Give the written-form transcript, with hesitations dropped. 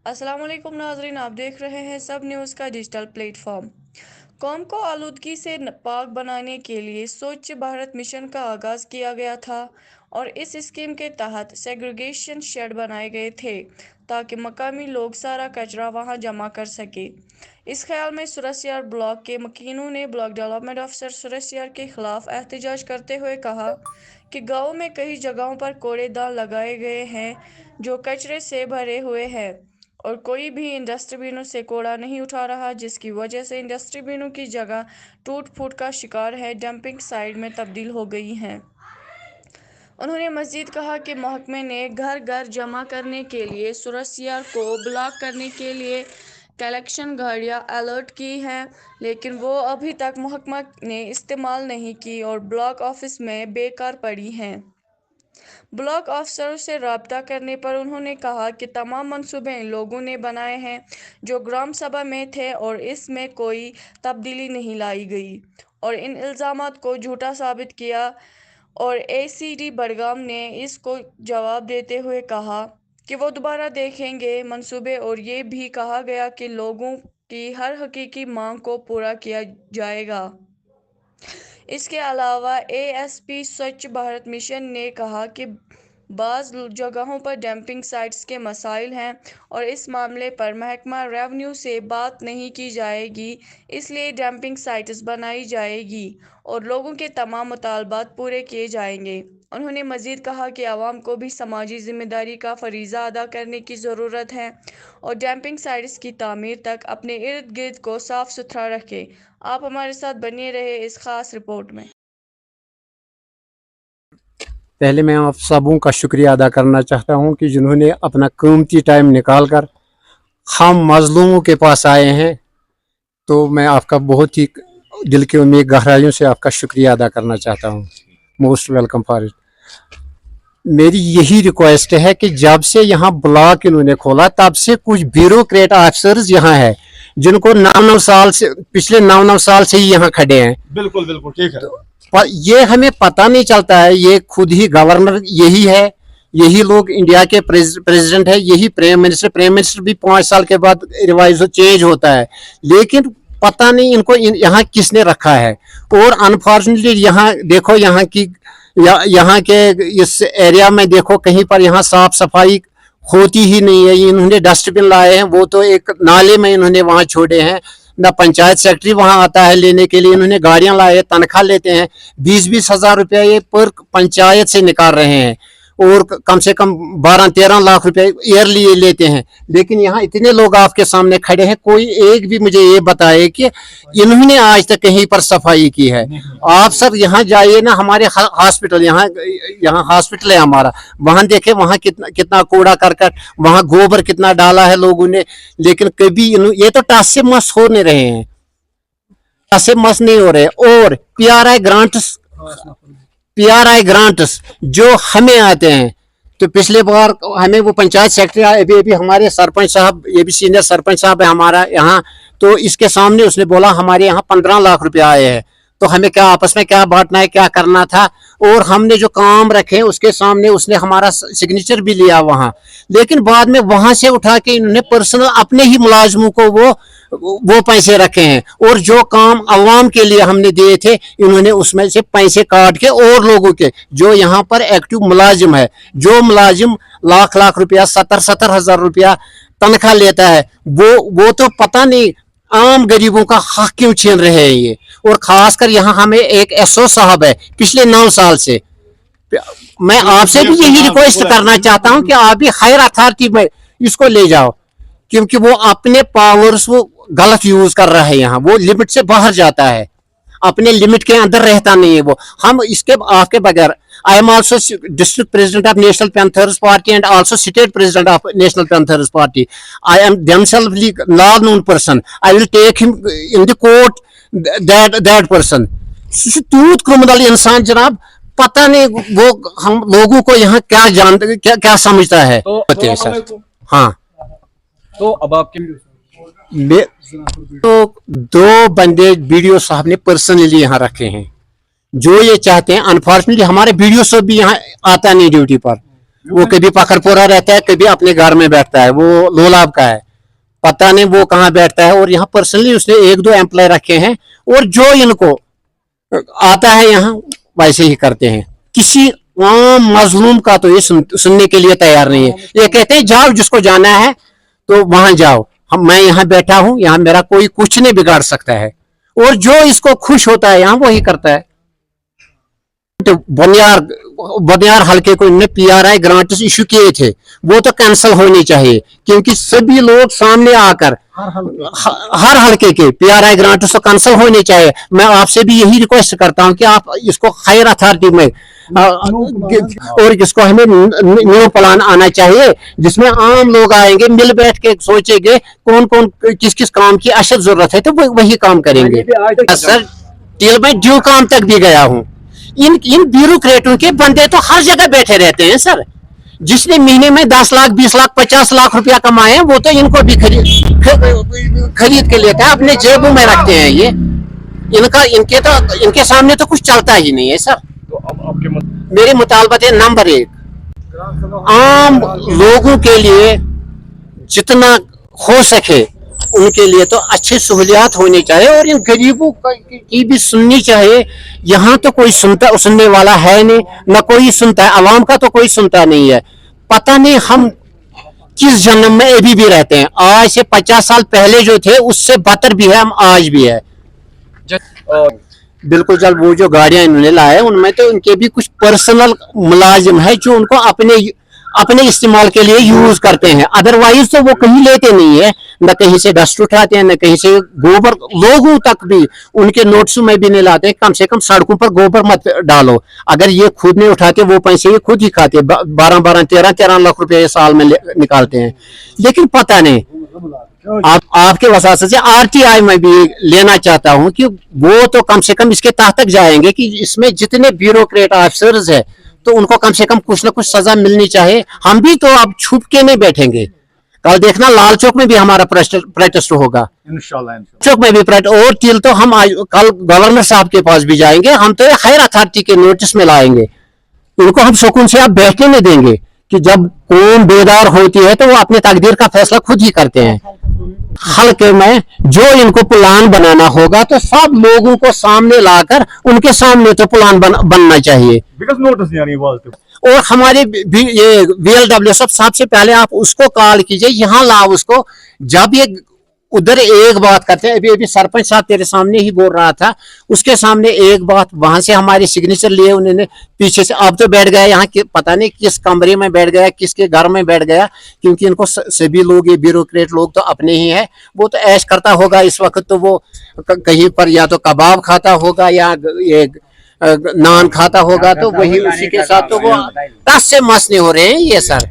अस्सलाम वालेकुम नाजरीन, आप देख रहे हैं सब न्यूज़ का डिजिटल प्लेटफॉर्म। कौम को आलूदगी से पाक बनाने के लिए स्वच्छ भारत मिशन का आगाज़ किया गया था और इस स्कीम के तहत सेग्रीगेशन शेड बनाए गए थे ताकि मकामी लोग सारा कचरा वहां जमा कर सके। इस ख्याल में सुरसियार ब्लॉक के मकीनों ने ब्लॉक डेवलपमेंट ऑफिसर सुरसियार के खिलाफ एहतजाज करते हुए कहा कि गाँव में कई जगहों पर कूड़ेदान लगाए गए हैं जो कचरे से भरे हुए हैं और कोई भी इन डस्टबिनों से कूड़ा नहीं उठा रहा, जिसकी वजह से इन डस्टबिनों की जगह टूट फूट का शिकार है डंपिंग साइट में तब्दील हो गई हैं। उन्होंने मजीद कहा कि महकमे ने घर घर जमा करने के लिए सुरसियार को ब्लॉक करने के लिए कलेक्शन गाड़ियां अलर्ट की हैं, लेकिन वो अभी तक महकमा ने इस्तेमाल नहीं की और ब्लॉक ऑफिस में बेकार पड़ी हैं। ब्लॉक अफसरों से रब्ता करने पर उन्होंने कहा कि तमाम मंसूबे इन लोगों ने बनाए हैं जो ग्राम सभा में थे और इसमें कोई तब्दीली नहीं लाई गई और इन इल्ज़ामात को झूठा साबित किया। और एसीडी बडगाम ने इसको जवाब देते हुए कहा कि वो दोबारा देखेंगे मंसूबे और ये भी कहा गया कि लोगों की हर हकीकी मांग को पूरा किया जाएगा। इसके अलावा एएसपी स्वच्छ भारत मिशन ने कहा कि बाज़ जगहों पर डंपिंग साइट्स के मसाइल हैं और इस मामले पर महकमा रेवेन्यू से बात नहीं की जाएगी, इसलिए डंपिंग साइट्स बनाई जाएगी और लोगों के तमाम मुतालबात पूरे किए जाएंगे। उन्होंने मजीद कहा कि आवाम को भी समाजी जिम्मेदारी का फरीज़ा अदा करने की ज़रूरत है और डंपिंग साइट्स की तामीर तक अपने इर्द गिर्द को साफ सुथरा रखें। आप हमारे साथ बने रहे इस खास रिपोर्ट में। पहले मैं आप सबों का शुक्रिया अदा करना चाहता हूं कि जिन्होंने अपना कीमती टाइम निकाल कर हम मजलूमों के पास आए हैं, तो मैं आपका बहुत ही दिल की उम्मीद गहराइयों से आपका शुक्रिया अदा करना चाहता हूं। Most welcome for it. मेरी यही रिक्वेस्ट है कि जब से यहाँ ब्लॉक इन्होंने खोला तब से कुछ ब्यूरोक्रेट ऑफिसर्स यहाँ है जिनको 9-9 साल से पिछले 9-9 साल से ही यहाँ खड़े हैं। बिल्कुल बिल्कुल ठीक है। पर ये हमें पता नहीं चलता है, ये खुद ही गवर्नर यही है, यही लोग इंडिया के प्रेसिडेंट है, यही प्राइम मिनिस्टर भी 5 साल के बाद रिवाइज चेंज होता है, लेकिन पता नहीं इनको यहाँ किसने रखा है। और अनफॉर्चुनेटली यहाँ देखो, यहाँ के इस एरिया में देखो कहीं पर यहाँ साफ सफाई होती ही नहीं है। इन्होंने डस्टबिन लाए हैं, वो तो एक नाले में इन्होंने वहां छोड़े हैं, ना पंचायत सेक्रेटरी वहां आता है लेने के लिए। इन्होंने गाड़ियां लाए हैं, तनख्वाह लेते हैं 20-20 हजार रुपया ये पर पंचायत से निकाल रहे हैं और कम से कम 12-13 लाख रुपए ईयरली ये लेते हैं। लेकिन यहाँ इतने लोग आपके सामने खड़े हैं, कोई एक भी मुझे ये बताए कि इन्होंने आज तक कहीं पर सफाई की है। आप सब यहाँ जाइए ना, हमारे हॉस्पिटल यहाँ हॉस्पिटल है हमारा, वहां देखे वहां कितना कूड़ा करकट, वहां गोबर कितना डाला है लोगों ने, लेकिन कभी ये तो टस से मस हो नहीं रहे हैं, टस से मस नहीं हो रहे। और पीआरआई ग्रांट्स जो हमें आते हैं, तो पिछले बार हमें वो पंचायत सेक्रेटरी अभी हमारे सरपंच साहब, ये भी सीनियर सरपंच साहब है हमारा यहाँ, तो इसके सामने उसने बोला हमारे यहाँ 15 लाख रुपया आए हैं, तो हमें क्या आपस में क्या बांटना है, क्या करना था। और हमने जो काम रखे उसके सामने उसने हमारा सिग्नेचर भी लिया वहां, लेकिन बाद में वहां से उठा के इन्होंने पर्सनल अपने ही मुलाजमों को वो पैसे रखे हैं, और जो काम अवाम के लिए हमने दिए थे इन्होंने उसमें से पैसे काट के और लोगों के जो यहाँ पर एक्टिव मुलाजिम है, जो मुलाजिम लाख रुपया 70-70 हजार रुपया तनख्वाह लेता है, वो तो पता नहीं आम गरीबों का हक क्यों छीन रहे हैं ये। और खासकर यहाँ हमें एक एसओ साहब है पिछले 9 साल से, मैं आपसे भी यही रिक्वेस्ट करना चाहता हूँ कि आप भी हायर अथॉरिटी में इसको ले जाओ, क्योंकि वो अपने पावर्स वो गलत यूज कर रहा है, यहाँ वो लिमिट से बाहर जाता है, अपने लिमिट के अंदर रहता नहीं है वो। हम इसके आपके बगैर, I am also district president of national panthers party and also state president of national panthers party. I am themselves law known person. I will take him in the court, that person. तूत criminal इंसान जनाब, पता नहीं वो हम लोगों को यहाँ क्या जानते, क्या समझता है। तो सर हाँ, तो अब आपके तो 2 बंदे बीडीओ साहब ने पर्सनली यहाँ रखे हैं जो ये चाहते हैं। अनफॉर्चुनेटली हमारे बीडीओ साहब भी यहाँ आता नहीं ड्यूटी पर, वो कभी पखरपुरा रहता है, कभी अपने घर में बैठता है, वो लोलाब का है, पता नहीं वो कहाँ बैठता है। और यहाँ पर्सनली उसने 1-2 एम्प्लॉय रखे हैं और जो इनको आता है यहाँ वैसे ही करते हैं। किसी आम मजलूम का तो ये सुनने के लिए तैयार नहीं है। ये कहते हैं जाओ, जिसको जाना है तो वहां जाओ, मैं यहाँ बैठा हूँ, यहाँ मेरा कोई कुछ नहीं बिगाड़ सकता है। और जो इसको खुश होता है यहाँ वही करता है। तो बनियार हल्के को इनने PRI ग्रांट्स इशू किए थे, वो तो कैंसिल होनी चाहिए, क्योंकि सभी लोग सामने आकर हर हल्के के PRI ग्रांट्स तो कैंसिल होने चाहिए। मैं आपसे भी यही रिक्वेस्ट करता हूं कि आप इसको हायर अथॉरिटी में और इसको हमें न्यू प्लान आना चाहिए, जिसमें आम लोग आएंगे, मिल बैठ के सोचेंगे कौन कौन किस किस काम की अशद जरूरत है, तो वही काम करेंगे। सर टील में ड्यू काम तक भी गया हूँ। इन ब्यूरोक्रेटों के बंदे तो हर जगह बैठे रहते हैं सर। जिसने महीने में 10 लाख 20 लाख 50 लाख रुपया कमाए हैं, वो तो इनको भी खरीद के लेता है, अपने जेबों में रखते हैं। ये इनके सामने तो कुछ चलता ही नहीं है सर। तो अब आपके मेरे मुतालबत है नंबर 1, आम लोगों के लिए जितना हो सके उनके लिए तो अच्छी सहूलियात होनी चाहिए, और इन गरीबों की भी सुननी चाहिए। यहाँ तो कोई सुनने वाला है नहीं, न कोई सुनता है, आवाम का तो कोई सुनता नहीं है। पता नहीं हम किस जन्म में अभी भी रहते हैं। आज से 50 साल पहले जो थे उससे बदतर भी है, हम आज भी है। बिल्कुल। जब वो जो गाड़ियां इन्होंने लाए उनमें तो इनके भी कुछ पर्सनल मुलाजिम है जो उनको अपने इस्तेमाल के लिए यूज करते हैं, अदरवाइज तो वो कहीं लेते नहीं है, न कहीं से डस्ट उठाते हैं, न कहीं से गोबर। लोगों तक भी उनके नोट्स में भी नहीं लाते, कम से कम सड़कों पर गोबर मत डालो। अगर ये खुद नहीं उठाते, वो पैसे ये खुद ही खाते, 12-12 13-13 लाख रुपए साल में निकालते हैं। लेकिन पता नहीं, आपके वसात से RTI में भी लेना चाहता हूं कि वो तो कम से कम इसके तहत जाएंगे कि इसमें जितने ब्यूरोक्रेट ऑफिसर्स है तो उनको कम से कम कुछ ना कुछ सजा मिलनी चाहिए। हम भी तो अब छुप के नहीं बैठेंगे। कल देखना लाल चौक में भी हमारा प्रोटेस्ट होगा, इंशाल्लाह। चौक में भी और तिल तो हम कल गवर्नर साहब के पास भी जाएंगे। हम तो हायर अथॉरिटी के नोटिस में लाएंगे, इनको हम सुकून से आप बैठने नहीं देंगे कि जब कौम बेदार होती है तो वो अपने तकदीर का फैसला खुद ही करते हैं। हल्के में जो इनको प्लान बनाना होगा तो सब लोगों को सामने लाकर उनके सामने तो प्लान बनना चाहिए। और हमारे ये VLW सबसे पहले आप उसको कॉल कीजिए, यहाँ लाओ उसको। जब ये उधर एक बात करते हैं, अभी सरपंच साहब तेरे सामने ही बोल रहा था, उसके सामने एक बात, वहां से हमारे सिग्नेचर लिए उन्होंने पीछे से। अब तो बैठ गया यहाँ पता नहीं किस कमरे में बैठ गया, किसके घर में बैठ गया, क्योंकि इनको सभी लोग, ये ब्यूरोक्रेट लोग तो अपने ही है। वो तो ऐश करता होगा इस वक्त, तो वो कहीं पर या तो कबाब खाता होगा या ये नान खाता होगा, तो वही उसी के साथ तो वो 10 से मस नहीं हो रहे हैं ये सर।